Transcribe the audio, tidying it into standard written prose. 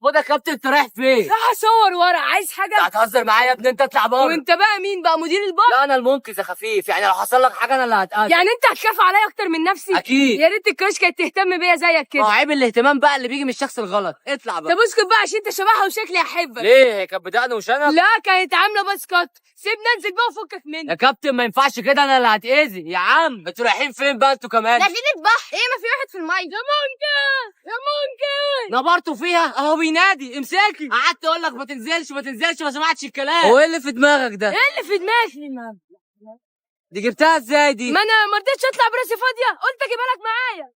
خد يا كابتن، انت رايح فين؟ راح اصور ورق. عايز حاجه؟ هتهزر معايا يا ابني؟ انت اطلع بره. وانت بقى مين بقى؟ مدير البار؟ لا انا المنقذ يا خفيف، يعني لو حصل لك حاجه انا اللي هتقدم. يعني انت هتخاف عليا اكتر من نفسي؟ اكيد. يا ريت الكراش كانت تهتم بيا زيك ما هو كده. عيب الاهتمام بقى اللي بيجي من الشخص الغلط. اطلع بقى. طب اسكت بقى عشان انت شبهها وشكلي هحبك. ليه؟ هي كانت بدقن وشنب؟ لا كانت عامله باسكت. سيبني انزل بقى وفكك مني. يا كابتن ما ينفعش كده، انا اللي هتأذي. يا عم انتوا رايحين فين بقى انتوا كمان؟ نازلين البحر. ايه ما في واحد في الميه؟ يا ممكن يا ممكن. نبرتوا فيها اهو بينادي. امسكي. قعدت اقول لك ما تنزلش ما تنزلش، ما سمعتش الكلام. هو ايه اللي في دماغك ده؟ ايه اللي في دماغي؟ دي جبتها ازاي دي؟ ما انا ما رضيتش اطلع براسي فاضيه، قلت اجيبها لك معايا.